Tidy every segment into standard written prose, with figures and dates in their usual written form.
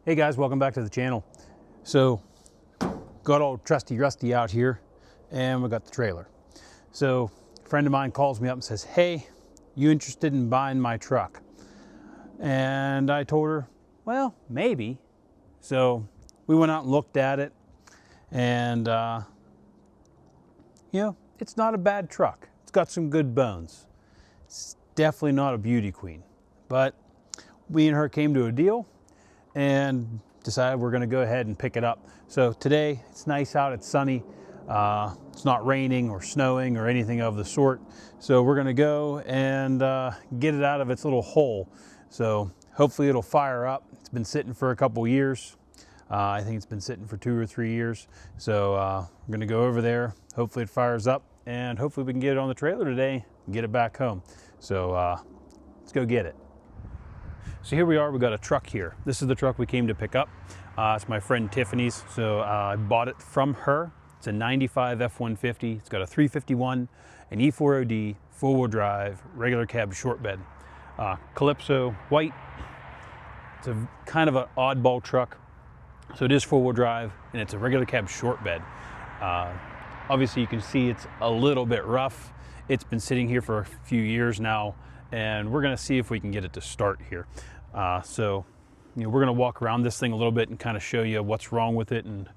Hey guys, welcome back to the channel. So, got all trusty rusty out here and we got the trailer. So, a friend of mine calls me up and says, hey, you interested in buying my truck? And I told her, well, maybe. So, we went out and looked at it and, it's not a bad truck. It's got some good bones. It's definitely not a beauty queen, but we and her came to a deal and decided we're going to go ahead and pick it up. So today it's nice out, it's sunny, it's not raining or snowing or anything of the sort. So we're going to go and get it out of its little hole. So hopefully it'll fire up. It's been sitting for a couple years. I think it's been sitting for 2 or 3 years. So we're going to go over there. Hopefully it fires up and hopefully we can get it on the trailer today and get it back home. So let's go get it. So here we are, we got a truck here. This is the truck we came to pick up. It's my friend Tiffany's, so I bought it from her. It's a 95 F-150. It's got a 351, an E4OD, four-wheel drive, regular cab short bed. Calypso white. It's a kind of an oddball truck. So it is four-wheel drive and it's a regular cab short bed. Obviously you can see it's a little bit rough. It's been sitting here for a few years now and we're gonna see if we can get it to start here. We're gonna walk around this thing a little bit and kind of show you what's wrong with it and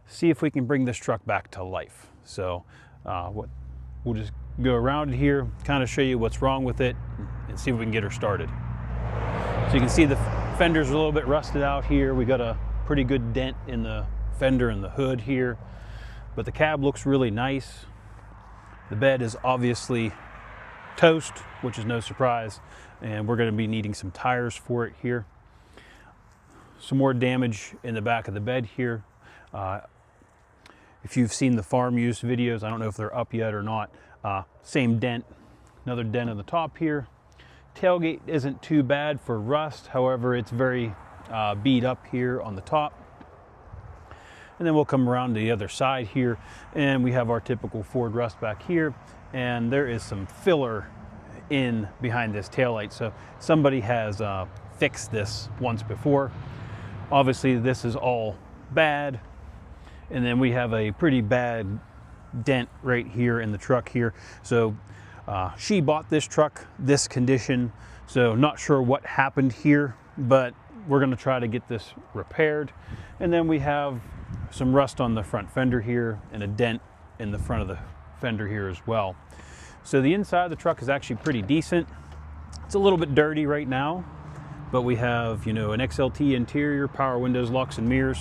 see if we can bring this truck back to life. So we'll just go around it here, kind of show you what's wrong with it and see if we can get her started. So you can see the fender's a little bit rusted out here. We got a pretty good dent in the fender and the hood here, but the cab looks really nice. The bed is obviously toast, which is no surprise, and we're going to be needing some tires for it here. Some more damage in the back of the bed here. If you've seen the farm use videos, I don't know if they're up yet or not, same dent, another dent on the top here. Tailgate isn't too bad for rust, however it's very beat up here on the top. And then we'll come around to the other side here and we have our typical Ford rust back here, and there is some filler in behind this taillight. So somebody has fixed this once before. Obviously this is all bad, and then we have a pretty bad dent right here in the truck here. So she bought this truck this condition, so not sure what happened here, but we're going to try to get this repaired. And then we have some rust on the front fender here and a dent in the front of the fender here as well. So the inside of the truck is actually pretty decent. It's a little bit dirty right now, but we have, an XLT interior, power windows, locks and mirrors.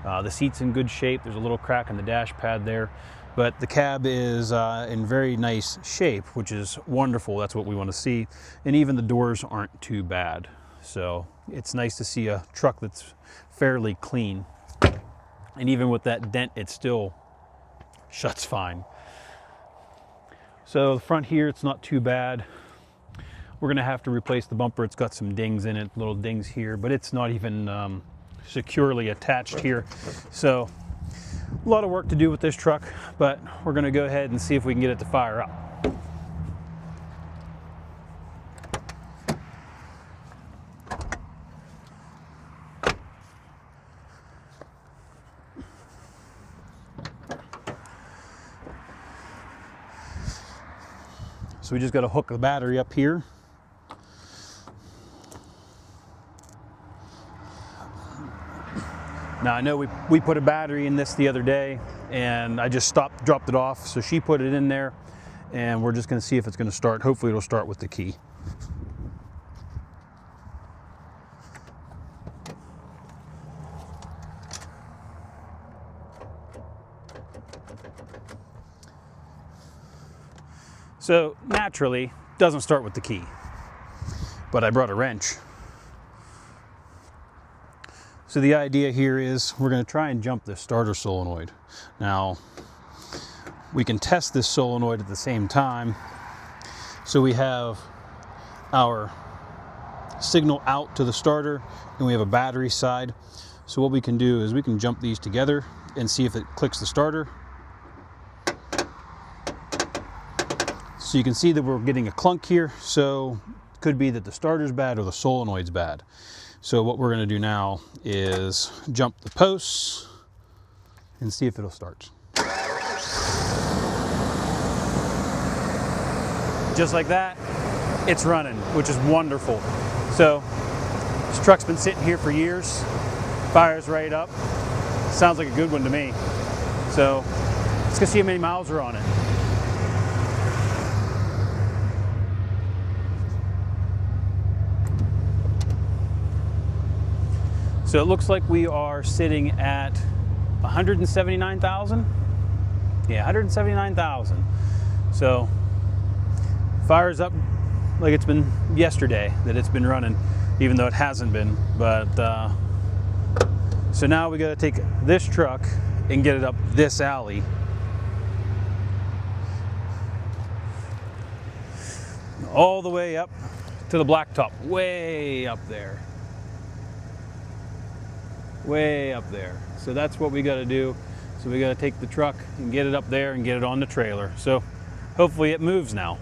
The seat's in good shape. There's a little crack in the dash pad there, but the cab is in very nice shape, which is wonderful. That's what we want to see. And even the doors aren't too bad. So it's nice to see a truck that's fairly clean. And even with that dent, it still shuts fine. So the front here, it's not too bad. We're gonna have to replace the bumper. It's got some dings in it, little dings here, but it's not even securely attached here. So a lot of work to do with this truck, but we're gonna go ahead and see if we can get it to fire up. So we just got to hook the battery up here. Now I know we put a battery in this the other day and I just dropped it off. So she put it in there and we're just going to see if it's going to start. Hopefully it'll start with the key. So naturally, doesn't start with the key, but I brought a wrench. So the idea here is we're going to try and jump this starter solenoid. Now, we can test this solenoid at the same time. So we have our signal out to the starter and we have a battery side. So what we can do is we can jump these together and see if it clicks the starter. So you can see that we're getting a clunk here, so it could be that the starter's bad or the solenoid's bad. So what we're going to do now is jump the posts and see if it'll start. Just like that, it's running, which is wonderful. So this truck's been sitting here for years. Fires right up. Sounds like a good one to me. So let's go see how many miles are on it. So it looks like we are sitting at 179,000. Yeah, 179,000. So fires up like it's been yesterday that it's been running, even though it hasn't been. But so now we got to take this truck and get it up this alley. All the way up to the blacktop, way up there. Way up there. So that's what we got to do. So we got to take the truck and get it up there and get it on the trailer. So hopefully it moves now.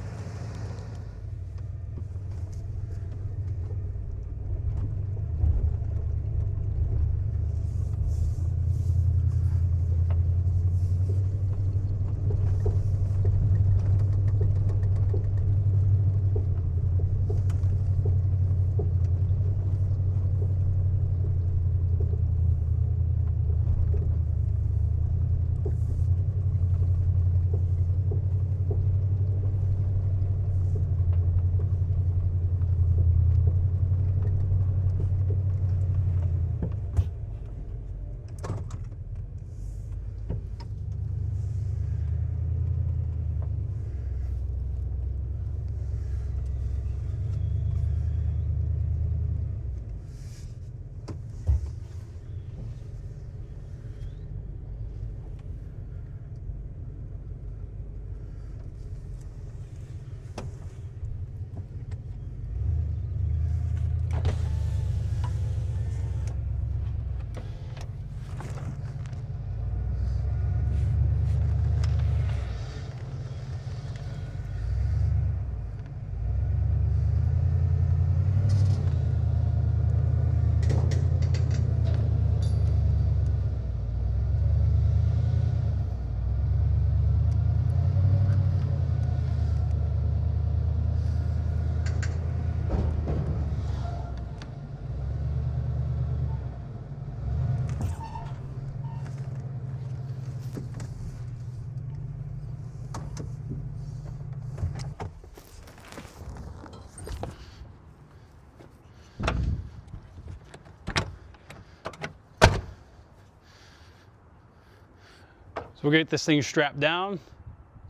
So we'll get this thing strapped down,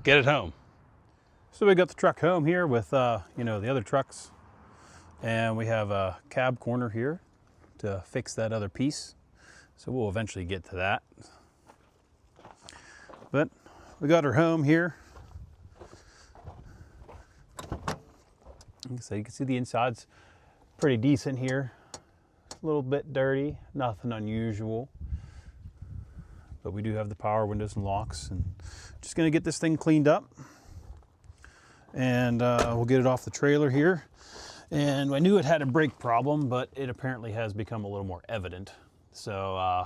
get it home. So we got the truck home here with the other trucks, and we have a cab corner here to fix that other piece. So we'll eventually get to that. But we got her home here. Like I said, you can see the inside's pretty decent here. A little bit dirty, nothing unusual. But we do have the power windows and locks, and just gonna get this thing cleaned up, and we'll get it off the trailer here. And I knew it had a brake problem, but it apparently has become a little more evident. So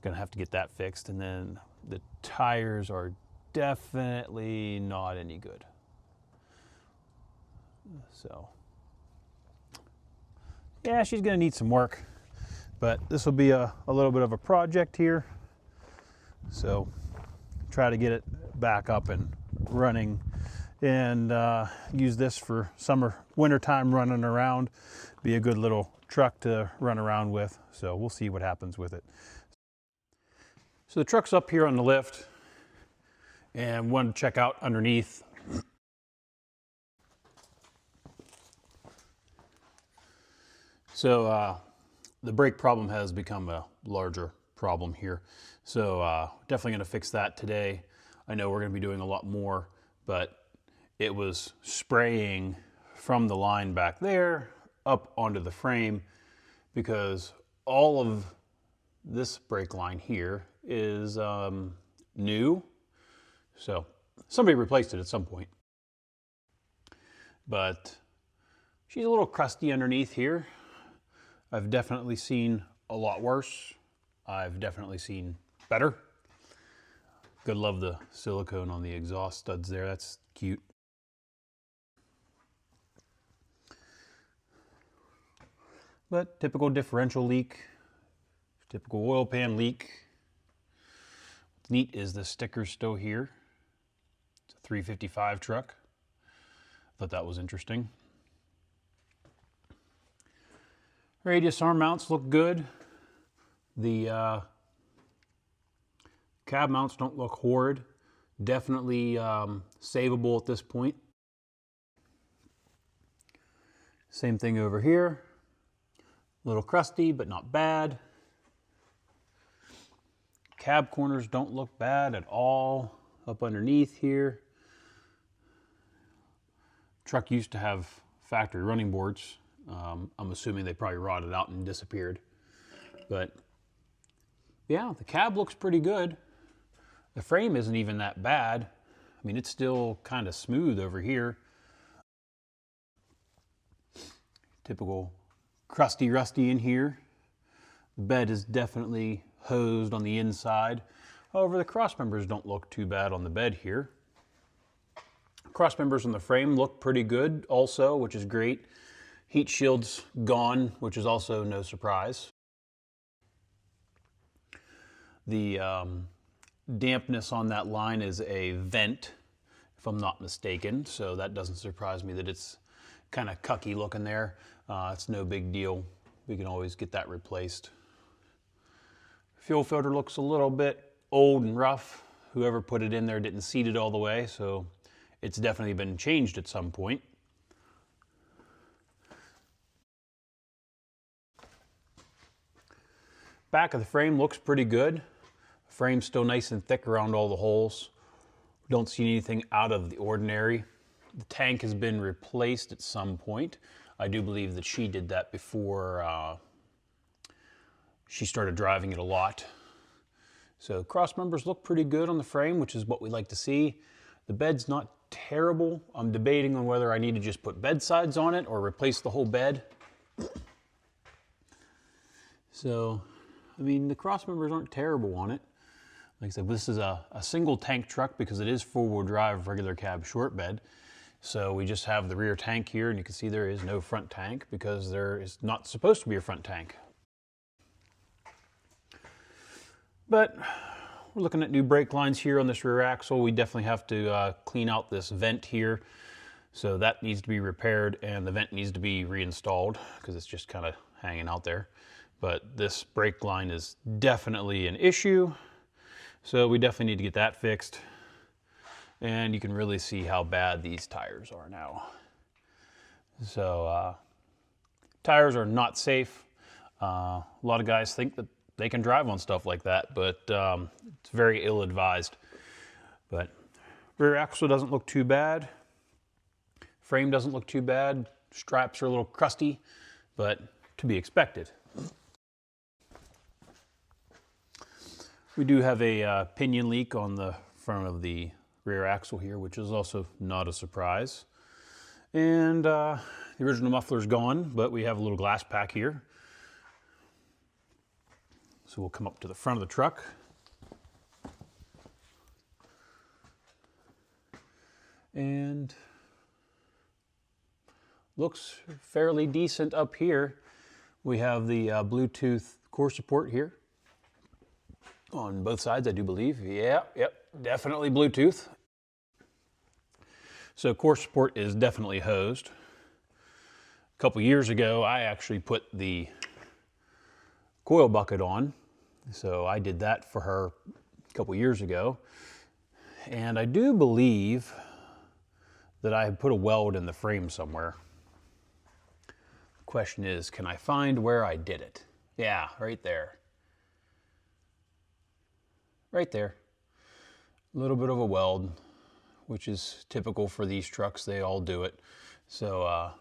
gonna have to get that fixed. And then the tires are definitely not any good. So yeah, she's gonna need some work. But this will be a little bit of a project here. So try to get it back up and running, and use this for wintertime running around. Be a good little truck to run around with. So we'll see what happens with it. So the truck's up here on the lift, and wanted to check out underneath. So the brake problem has become a larger problem here. So definitely gonna fix that today. I know we're gonna be doing a lot more, but it was spraying from the line back there up onto the frame, because all of this brake line here is new. So somebody replaced it at some point. But she's a little crusty underneath here. I've definitely seen a lot worse. I've definitely seen better. Good, love the silicone on the exhaust studs there. That's cute. But typical differential leak, typical oil pan leak. What's neat is the sticker's still here. It's a 355 truck. Thought that was interesting. Radius arm mounts look good. The cab mounts don't look horrid. Definitely savable at this point. Same thing over here. A little crusty, but not bad. Cab corners don't look bad at all. Up underneath here. Truck used to have factory running boards. I'm assuming they probably rotted out and disappeared. But yeah, the cab looks pretty good. The frame isn't even that bad. I mean, it's still kind of smooth over here. Typical crusty, rusty in here. The bed is definitely hosed on the inside. However, the cross members don't look too bad on the bed here. Cross members on the frame look pretty good also, which is great. Heat shield's gone, which is also no surprise. The dampness on that line is a vent, if I'm not mistaken, so that doesn't surprise me that it's kind of cucky looking there. It's no big deal. We can always get that replaced. Fuel filter looks a little bit old and rough. Whoever put it in there didn't seat it all the way, so it's definitely been changed at some point. Back of the frame looks pretty good. Frame's still nice and thick around all the holes. Don't see anything out of the ordinary. The tank has been replaced at some point. I do believe that she did that before she started driving it a lot. So cross members look pretty good on the frame, which is what we like to see. The bed's not terrible. I'm debating on whether I need to just put bed sides on it or replace the whole bed. So, I mean, the cross members aren't terrible on it. Like I said, this is a single tank truck because it is four-wheel drive regular cab short bed. So we just have the rear tank here, and you can see there is no front tank because there is not supposed to be a front tank. But we're looking at new brake lines here on this rear axle. We definitely have to clean out this vent here. So that needs to be repaired, and the vent needs to be reinstalled because it's just kind of hanging out there. But this brake line is definitely an issue. So we definitely need to get that fixed. And you can really see how bad these tires are now. So tires are not safe. A lot of guys think that they can drive on stuff like that, but it's very ill-advised. But rear axle doesn't look too bad. Frame doesn't look too bad. Straps are a little crusty, but to be expected. We do have a pinion leak on the front of the rear axle here, which is also not a surprise. And the original muffler's gone, but we have a little glass pack here. So we'll come up to the front of the truck. And looks fairly decent up here. We have the Bluetooth core support here on both sides, I do believe. Yep, definitely Bluetooth. So core support is definitely hosed. A couple years ago, I actually put the coil bucket on. So I did that for her a couple years ago. And I do believe that I put a weld in the frame somewhere. The question is, can I find where I did it? Yeah, right there. Right there. A little bit of a weld, which is typical for these trucks. They all do it. So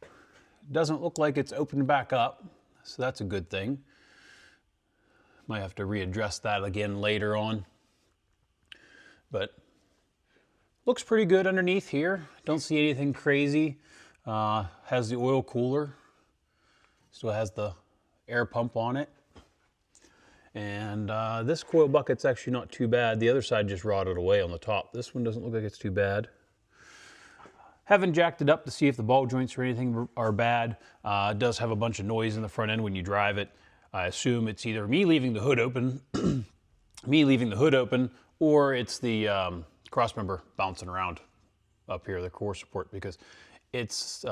it doesn't look like it's opened back up. So that's a good thing. Might have to readdress that again later on. But looks pretty good underneath here. Don't see anything crazy. Has the oil cooler. Still has the air pump on it. And this coil bucket's actually not too bad. The other side just rotted away on the top. This one doesn't look like it's too bad. Haven't jacked it up to see if the ball joints or anything are bad. It does have a bunch of noise in the front end when you drive it. I assume it's either me leaving the hood open, or it's the crossmember bouncing around up here, the core support, because it's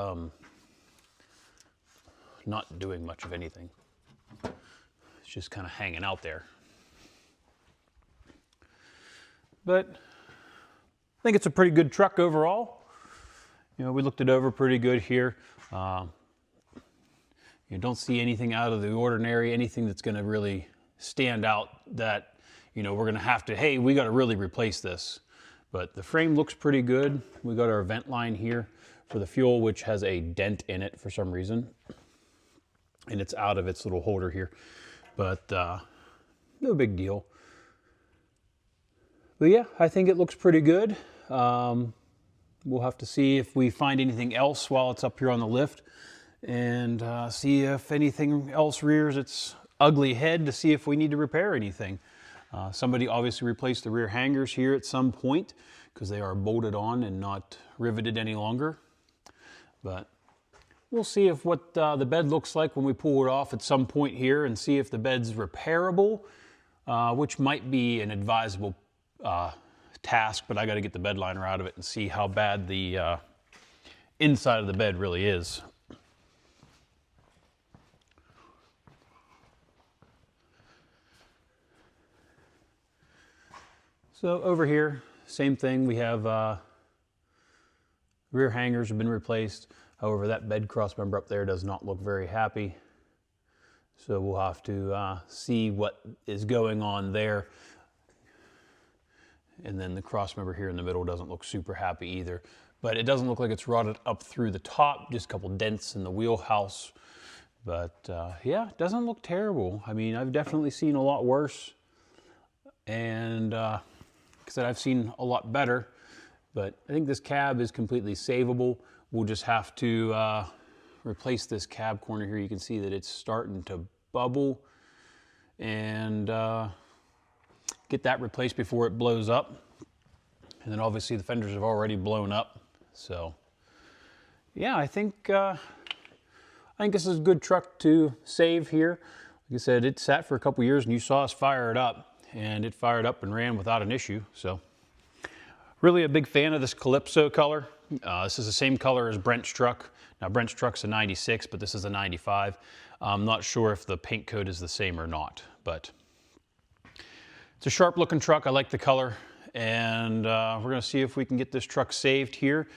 not doing much of anything. It's just kind of hanging out there. But I think it's a pretty good truck overall. You know, we looked it over pretty good here. You don't see anything out of the ordinary, anything that's going to really stand out that, you know, we're going to have to, hey, we got to really replace this. But the frame looks pretty good. We got our vent line here for the fuel, which has a dent in it for some reason. And it's out of its little holder here. But no big deal. But yeah, I think it looks pretty good. We'll have to see if we find anything else while it's up here on the lift, and see if anything else rears its ugly head to see if we need to repair anything. Somebody obviously replaced the rear hangers here at some point because they are bolted on and not riveted any longer. But we'll see if what the bed looks like when we pull it off at some point here, and see if the bed's repairable, which might be an advisable task, but I got to get the bed liner out of it and see how bad the inside of the bed really is. So over here, same thing. We have rear hangers have been replaced. However, that bed cross member up there does not look very happy. So we'll have to see what is going on there. And then the cross member here in the middle doesn't look super happy either. But it doesn't look like it's rotted up through the top, just a couple dents in the wheelhouse. But yeah, it doesn't look terrible. I mean, I've definitely seen a lot worse. And like I said, I've seen a lot better. But I think this cab is completely savable. We'll just have to replace this cab corner here. You can see that it's starting to bubble. And get that replaced before it blows up. And then obviously the fenders have already blown up. So yeah, I think this is a good truck to save here. Like I said, it sat for a couple years and you saw us fire it up, and it fired up and ran without an issue. So really a big fan of this Calypso color. This is the same color as Brent's truck. Now Brent's truck's a 96, but this is a 95. I'm not sure if the paint code is the same or not, but it's a sharp looking truck. I like the color, and we're gonna see if we can get this truck saved here.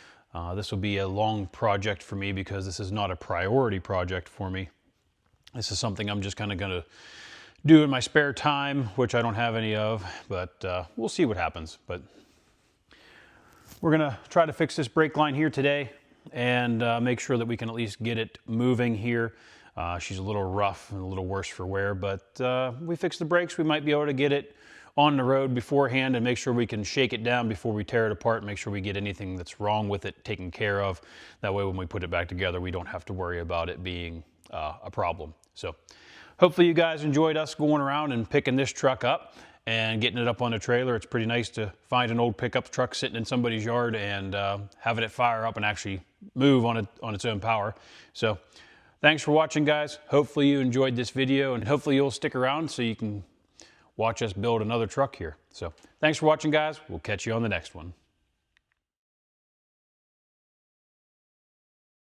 This will be a long project for me because this is not a priority project for me. This is something I'm just kind of gonna do in my spare time, which I don't have any of, but we'll see what happens. But we're gonna try to fix this brake line here today and make sure that we can at least get it moving here. She's a little rough and a little worse for wear, but we fix the brakes, we might be able to get it on the road beforehand and make sure we can shake it down before we tear it apart and make sure we get anything that's wrong with it taken care of. That way when we put it back together, we don't have to worry about it being a problem. So hopefully you guys enjoyed us going around and picking this truck up and getting it up on the trailer. It's pretty nice to find an old pickup truck sitting in somebody's yard and having it fire up and actually move on its own power. So thanks for watching, guys. Hopefully you enjoyed this video, and hopefully you'll stick around so you can watch us build another truck here. So thanks for watching, guys. We'll catch you on the next one.